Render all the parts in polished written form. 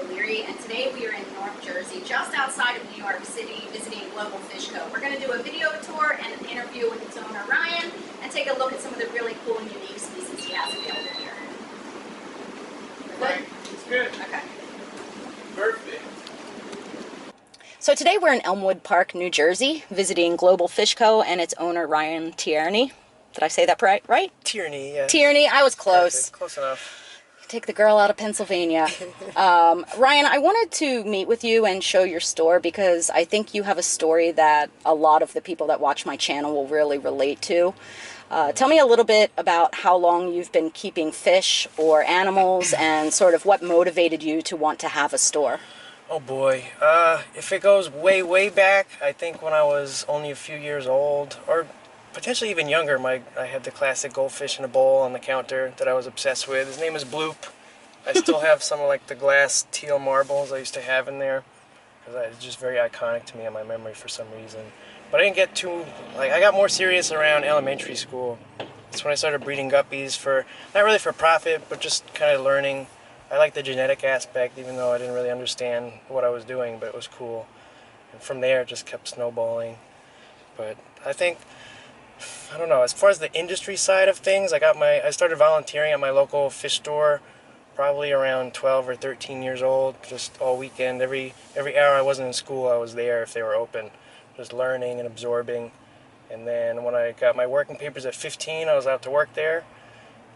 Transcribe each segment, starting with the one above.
O'Leary, and today we are in North Jersey, just outside of New York City, visiting Global Fish Co. We're going to do a video tour and an interview with its owner, Ryan, and take a look at some of the really cool and unique species he has available here. Right, it's good. Okay. Perfect. So today we're in Elmwood Park, New Jersey, visiting Global Fish Co. and its owner, Ryan Tierney. Did I say that right? Tierney, yeah. Tierney, I was close. Perfect. Close enough. Take the girl out of Pennsylvania. Ryan, I wanted to meet with you and show your store because I think you have a story that a lot of the people that watch my channel will really relate to. Tell me a little bit about how long you've been keeping fish or animals and sort of what motivated you to want to have a store. Oh boy. If it goes way, way back, I think when I was only a few years old, or potentially even younger, I had the classic goldfish in a bowl on the counter that I was obsessed with. His name is Bloop. I still have some of like the glass teal marbles I used to have in there because it's just very iconic to me in my memory for some reason. But I didn't get too, I got more serious around elementary school. That's when I started breeding guppies for, not really for profit, but just kind of learning. I like the genetic aspect, even though I didn't really understand what I was doing, but it was cool. And from there, it just kept snowballing. But I think, I don't know, as far as the industry side of things, I started volunteering at my local fish store probably around 12 or 13 years old, just all weekend. Every hour I wasn't in school, I was there if they were open, just learning and absorbing. And then when I got my working papers at 15, I was out to work there,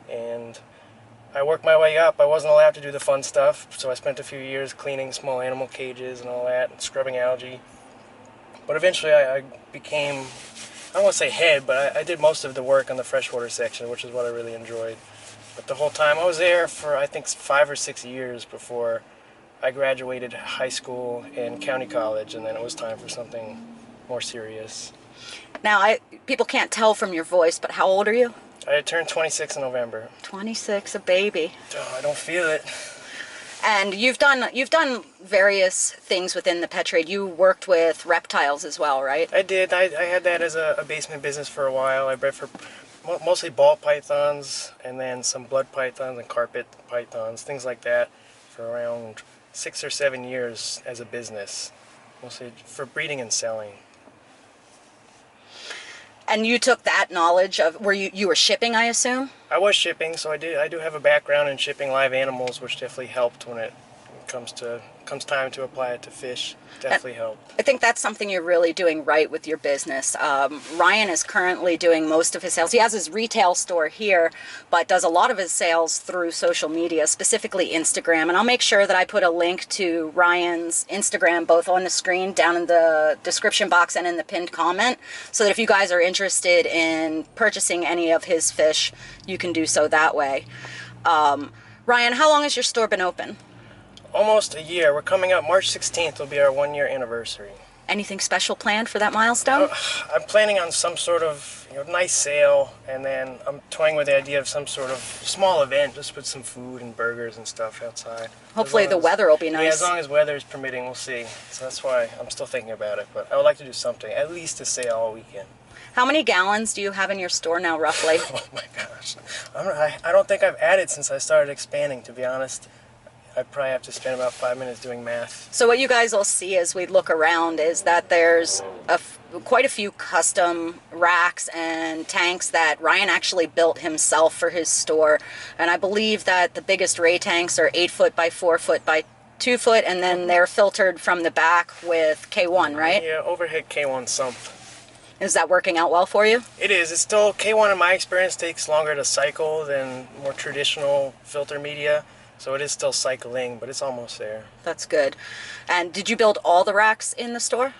and I worked my way up. I wasn't allowed to do the fun stuff, so I spent a few years cleaning small animal cages and all that, and scrubbing algae. But eventually I became, I don't want to say head, but I did most of the work on the freshwater section, which is what I really enjoyed. But the whole time I was there for, I think, 5 or 6 years before I graduated high school and county college, and then it was time for something more serious. Now, people can't tell from your voice, but how old are you? I turned 26 in November. 26, a baby. Oh, I don't feel it. And you've done various things within the pet trade. You worked with reptiles as well, right? I did. I had that as a basement business for a while. I bred for mostly ball pythons and then some blood pythons and carpet pythons, things like that, for around 6 or 7 years as a business, mostly for breeding and selling. And you took that knowledge of, you were shipping, I assume? I was shipping, so I do have a background in shipping live animals, which definitely helped when it comes time to apply it to fish. Definitely helped. I think that's something you're really doing right with your business. Ryan is currently doing most of his sales. He has his retail store here, but does a lot of his sales through social media, specifically Instagram. And I'll make sure that I put a link to Ryan's Instagram both on the screen, down in the description box, and in the pinned comment, so that if you guys are interested in purchasing any of his fish, you can do so that way. Ryan, how long has your store been open? Almost a year. We're coming up March 16th will be our 1-year anniversary. Anything special planned for that milestone? I'm planning on some sort of nice sale, and then I'm toying with the idea of some sort of small event, just with some food and burgers and stuff outside. Hopefully the weather will be nice. Yeah, as long as weather is permitting, we'll see. So that's why I'm still thinking about it, but I would like to do something, at least a sale all weekend. How many gallons do you have in your store now, roughly? Oh my gosh. I don't think I've added since I started expanding, to be honest. I probably have to spend about 5 minutes doing math. So what you guys will see as we look around is that there's quite a few custom racks and tanks that Ryan actually built himself for his store. And I believe that the biggest ray tanks are 8 foot by 4 foot by 2 foot, and then they're filtered from the back with K1, right? Yeah, overhead K1 sump. Is that working out well for you? It is. It's still, K1 in my experience takes longer to cycle than more traditional filter media. So it is still cycling, but it's almost there. That's good. And did you build all the racks in the store?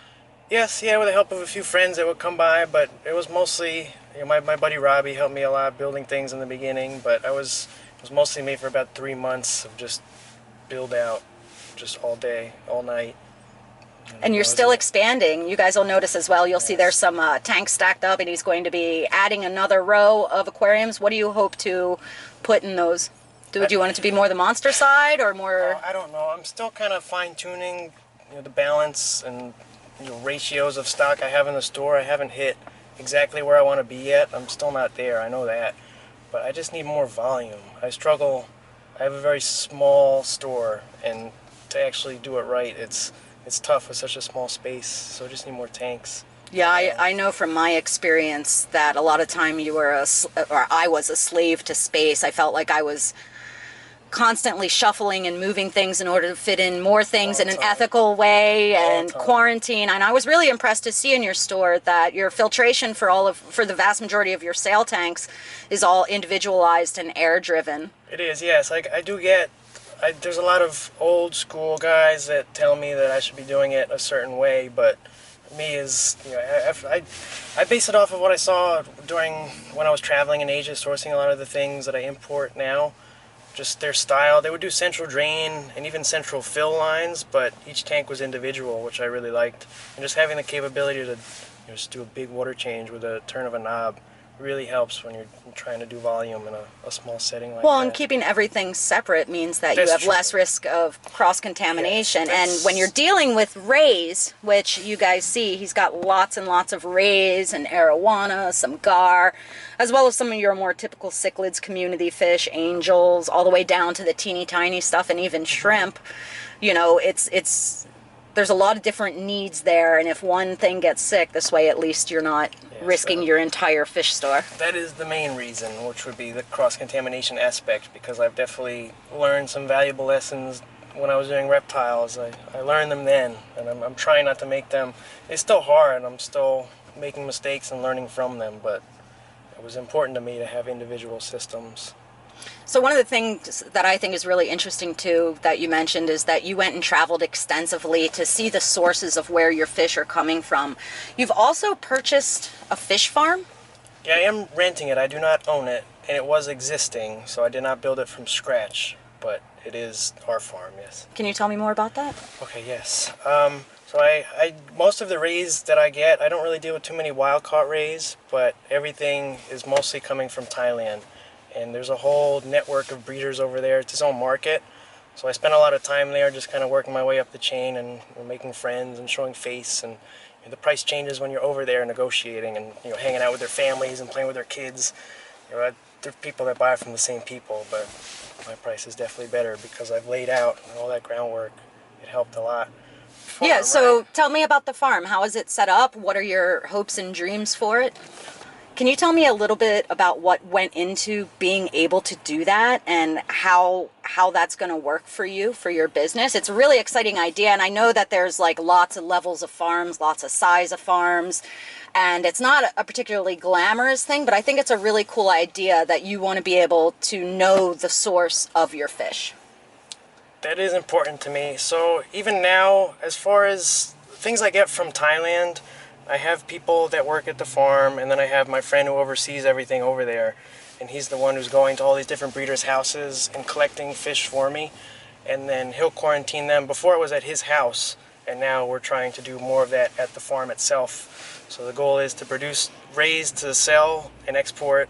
Yes, yeah, with the help of a few friends that would come by, but it was mostly, my buddy Robbie helped me a lot building things in the beginning, but it was mostly me for about 3 months of just build out, just all day, all night. And you're still expanding. You guys will notice as well, you'll see there's some tanks stacked up, and he's going to be adding another row of aquariums. What do you hope to put in those? Do you want it to be more the monster side or more? I don't know. I'm still kind of fine-tuning the balance and ratios of stock I have in the store. I haven't hit exactly where I want to be yet. I'm still not there. I know that. But I just need more volume. I struggle. I have a very small store, and to actually do it right, it's tough with such a small space. So I just need more tanks. Yeah, I know from my experience that a lot of time I was a slave to space. I felt like I was constantly shuffling and moving things in order to fit in more things in an ethical way and quarantine. And I was really impressed to see in your store that your filtration for the vast majority of your sale tanks is all individualized and air driven. It is, yes. I do get, there's a lot of old school guys that tell me that I should be doing it a certain way, but me is, I base it off of what I saw when I was traveling in Asia, sourcing a lot of the things that I import now. Just their style. They would do central drain and even central fill lines, but each tank was individual, which I really liked. And just having the capability to just do a big water change with a turn of a knob really helps when you're trying to do volume in a small setting like that. Well, and keeping everything separate means that you have less risk of cross-contamination. And when you're dealing with rays, which you guys see, he's got lots and lots of rays and arowana, some gar, as well as some of your more typical cichlids, community fish, angels, all the way down to the teeny tiny stuff and even shrimp. You know, there's a lot of different needs there, and if one thing gets sick, this way at least you're not risking your entire fish store. That is the main reason, which would be the cross-contamination aspect, because I've definitely learned some valuable lessons when I was doing reptiles. I learned them then, and I'm trying not to make them. It's still hard, I'm still making mistakes and learning from them, but it was important to me to have individual systems. So one of the things that I think is really interesting too that you mentioned is that you went and traveled extensively to see the sources of where your fish are coming from. You've also purchased a fish farm? Yeah, I am renting it. I do not own it, and it was existing, so I did not build it from scratch, but it is our farm, yes. Can you tell me more about that? Okay, yes. So most of the rays that I get, I don't really deal with too many wild-caught rays, but everything is mostly coming from Thailand. And there's a whole network of breeders over there. It's its own market. So I spent a lot of time there just kind of working my way up the chain and making friends and showing face. And the price changes when you're over there negotiating and hanging out with their families and playing with their kids. There are people that buy from the same people, but my price is definitely better because I've laid out all that groundwork. It helped a lot. Yeah, so tell me about the farm. How is it set up? What are your hopes and dreams for it? Can you tell me a little bit about what went into being able to do that and how that's going to work for you, for your business? It's a really exciting idea, and I know that there's like lots of levels of farms, lots of size of farms, and it's not a particularly glamorous thing, but I think it's a really cool idea that you want to be able to know the source of your fish. That is important to me. So even now, as far as things I get from Thailand, I have people that work at the farm, and then I have my friend who oversees everything over there, and he's the one who's going to all these different breeders' houses and collecting fish for me, and then he'll quarantine them. Before it was at his house, and now we're trying to do more of that at the farm itself. So the goal is to produce rays to sell and export,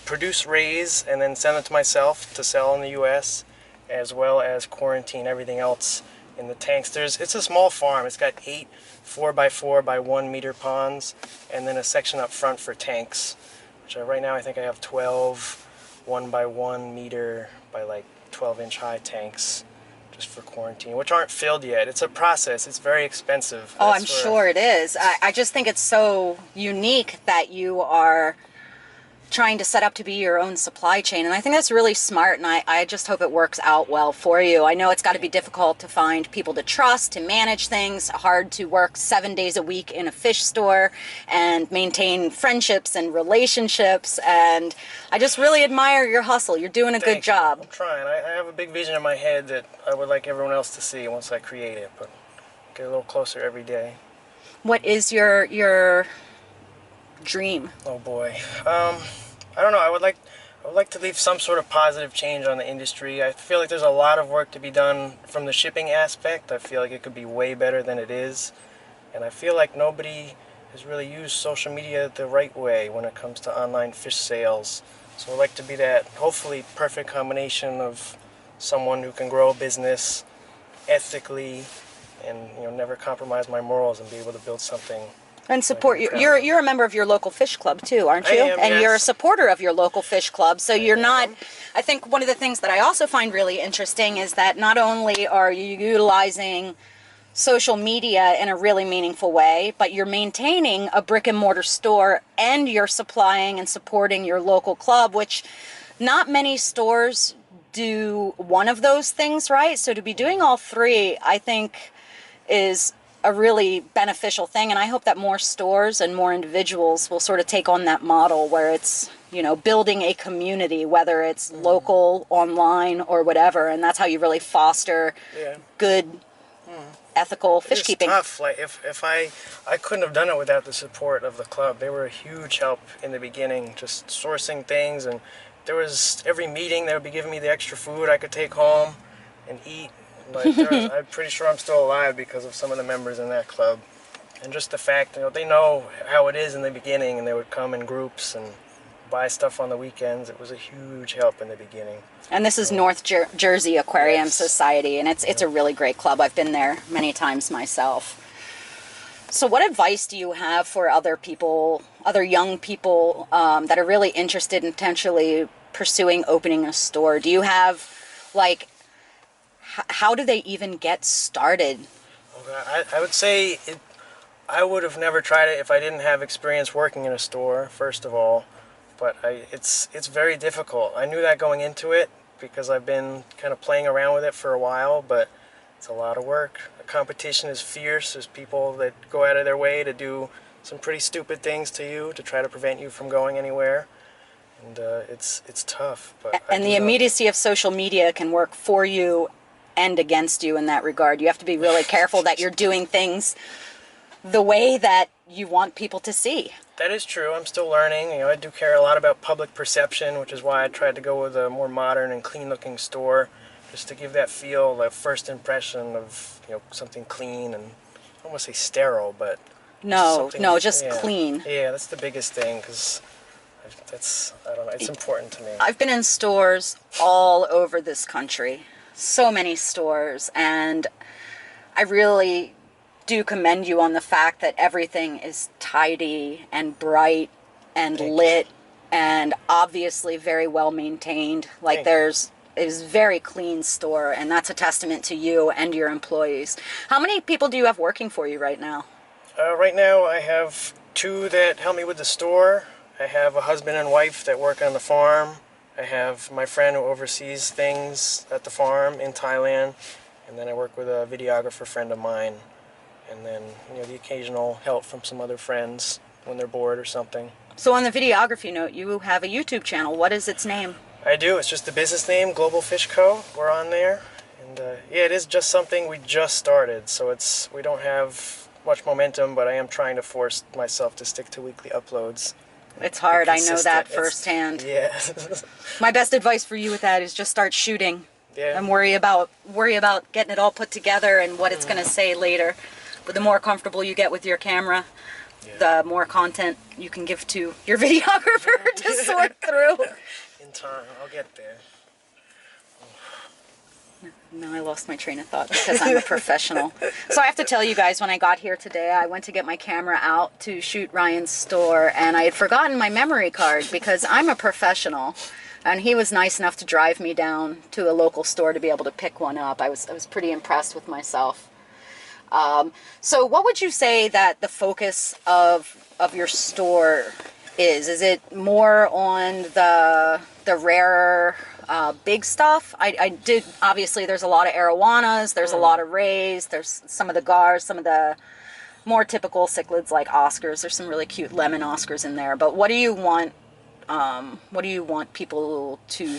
produce rays and then send them to myself to sell in the US, as well as quarantine everything else in the tanks. It's a small farm. It's got 8 4x4 by 1 meter ponds, and then a section up front for tanks, which right now I think I have 12 1x1 meter by like 12-inch high tanks just for quarantine, which aren't filled yet. It's a process. It's very expensive. Oh, I'm sure it is. I just think it's so unique that you are trying to set up to be your own supply chain, and I think that's really smart, and I just hope it works out well for you. I know it's got to be difficult to find people to trust, to manage things, hard to work 7 days a week in a fish store and maintain friendships and relationships, and I just really admire your hustle. You're doing a good job. I'm trying. I have a big vision in my head that I would like everyone else to see once I create it, but get a little closer every day. What is your dream? Oh boy. I don't know. I would like to leave some sort of positive change on the industry. I feel like there's a lot of work to be done from the shipping aspect. I feel like it could be way better than it is. And I feel like nobody has really used social media the right way when it comes to online fish sales. So I'd like to be that, hopefully, perfect combination of someone who can grow a business ethically and never compromise my morals and be able to build something And support you. You're a member of your local fish club too, aren't you? I am, and yes. you're a supporter of your local fish club. So you're not. I think one of the things that I also find really interesting is that not only are you utilizing social media in a really meaningful way, but you're maintaining a brick and mortar store and you're supplying and supporting your local club, which not many stores do one of those things, right? So to be doing all three, I think, is a really beneficial thing, and I hope that more stores and more individuals will sort of take on that model where it's, you know, building a community, whether it's local, online, or whatever, and that's how you really foster good, ethical fish keeping. It's tough. Like if I couldn't have done it without the support of the club. They were a huge help in the beginning, just sourcing things, and there was every meeting they would be giving me the extra food I could take home and eat. Like I'm pretty sure I'm still alive because of some of the members in that club, and just the fact, you know, they know how it is in the beginning, and they would come in groups and buy stuff on the weekends. It was a huge help in the beginning. And this is North Jersey Aquarium Society, and it's a really great club. I've been there many times myself. So what advice do you have for other people, other young people that are really interested in potentially pursuing opening a store? Do you have, like, how do they even get started? Okay, I would say I would have never tried it if I didn't have experience working in a store, first of all. But it's very difficult. I knew that going into it because I've been kind of playing around with it for a while, but it's a lot of work. The competition is fierce. There's people that go out of their way to do some pretty stupid things to you to try to prevent you from going anywhere. And it's tough. But and the immediacy of social media can work for you and against you in that regard. You have to be really careful that you're doing things the way that you want people to see. That is true. I'm still learning. You know, I do care a lot about public perception, which is why I tried to go with a more modern and clean-looking store, just to give that feel, that first impression of, you know, something clean and I don't want to say sterile, but just clean. Yeah, that's the biggest thing, because I don't know, it's important to me. I've been in stores all over this country, so many stores, and I really do commend you on the fact that everything is tidy and bright and lit and obviously very well maintained. Like it is a very clean store, and that's a testament to you and your employees. How many people do you have working for you right now? Right now I have 2 that help me with the store. I have a husband and wife that work on the farm. I have my friend who oversees things at the farm in Thailand, and then I work with a videographer friend of mine, and then, you know, the occasional help from some other friends when they're bored or something. So on the videography note, you have a YouTube channel. What is its name? I do. It's just the business name, Global Fish Co. We're on there, and yeah, it is just something we just started, so we don't have much momentum, but I am trying to force myself to stick to weekly uploads. It's hard. I know that firsthand. Yeah. My best advice for you with that is just start shooting. Yeah. And worry about getting it all put together and what it's going to say later. But the more comfortable you get with your camera, the more content you can give to your videographer to sort through. In time, I'll get there. No, I lost my train of thought because I'm a professional. So I have to tell you guys, when I got here today, I went to get my camera out to shoot Ryan's store, and I had forgotten my memory card because I'm a professional. And he was nice enough to drive me down to a local store to be able to pick one up. I was pretty impressed with myself. So what would you say that the focus of your store is? Is it more on the rarer big stuff? I did, obviously there's a lot of arowanas, there's a lot of rays, there's some of the gars, some of the more typical cichlids like Oscars. There's some really cute lemon Oscars in there. But what do you want people to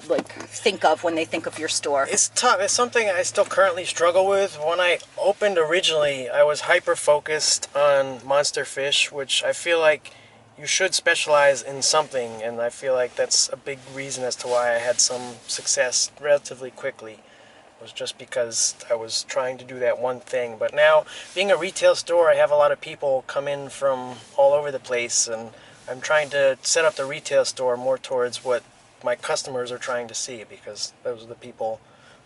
like think of when they think of your store? It's tough. It's something I still currently struggle with. When I opened originally, I was hyper focused on monster fish, which I feel like you should specialize in something, and I feel like that's a big reason as to why I had some success relatively quickly, was just because I was trying to do that one thing. But now, being a retail store, I have a lot of people come in from all over the place, and I'm trying to set up the retail store more towards what my customers are trying to see, because those are the people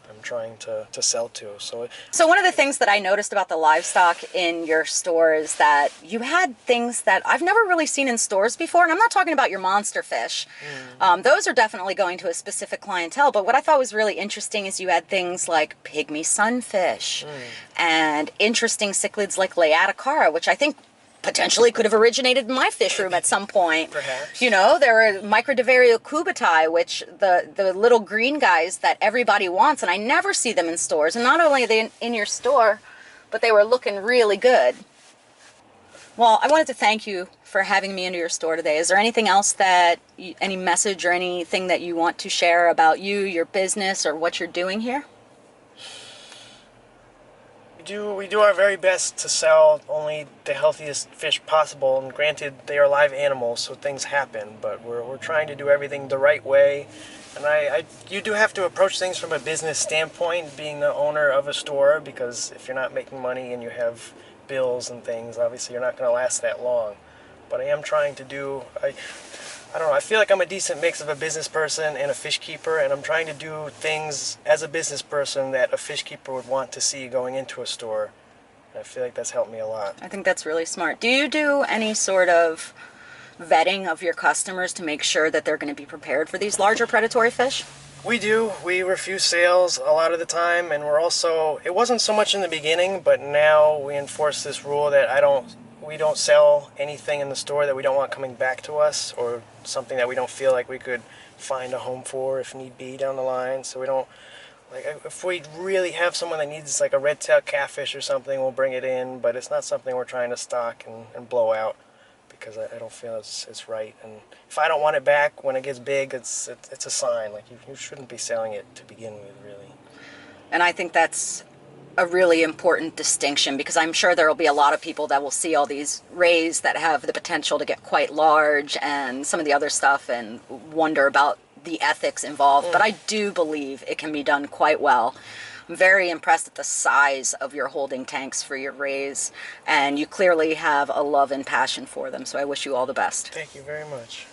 I'm trying to sell to. So one of the things that I noticed about the livestock in your store is that you had things that I've never really seen in stores before, and I'm not talking about your monster fish. Those are definitely going to a specific clientele, but what I thought was really interesting is you had things like pygmy sunfish and interesting cichlids like Leatacara, which I think potentially could have originated in my fish room at some point. Perhaps. You know, there were Microdevario cubatai, which the little green guys that everybody wants, and I never see them in stores. And not only are they in your store, but they were looking really good. Well, I wanted to thank you for having me into your store today. Is there anything else any message or anything that you want to share about you, your business, or what you're doing here? We do our very best to sell only the healthiest fish possible, and granted they are live animals, so things happen, but we're trying to do everything the right way. And you do have to approach things from a business standpoint, being the owner of a store, because if you're not making money and you have bills and things, obviously you're not going to last that long. But I am trying to do, I don't know, I feel like I'm a decent mix of a business person and a fish keeper, and I'm trying to do things as a business person that a fish keeper would want to see going into a store. And I feel like that's helped me a lot. I think that's really smart. Do you do any sort of vetting of your customers to make sure that they're going to be prepared for these larger predatory fish? We do. We refuse sales a lot of the time, and we're also, it wasn't so much in the beginning, but now we enforce this rule that we don't sell anything in the store that we don't want coming back to us, or something that we don't feel like we could find a home for if need be down the line. So we don't, like, if we really have someone that needs like a red-tailed catfish or something, we'll bring it in, but it's not something we're trying to stock and blow out, because I don't feel it's right. And if I don't want it back when it gets big, it's a sign. Like, you shouldn't be selling it to begin with, really. And I think that's a really important distinction, because I'm sure there will be a lot of people that will see all these rays that have the potential to get quite large and some of the other stuff and wonder about the ethics involved. But I do believe it can be done quite well. I'm very impressed at the size of your holding tanks for your rays, and you clearly have a love and passion for them, so I wish you all the best. Thank you very much.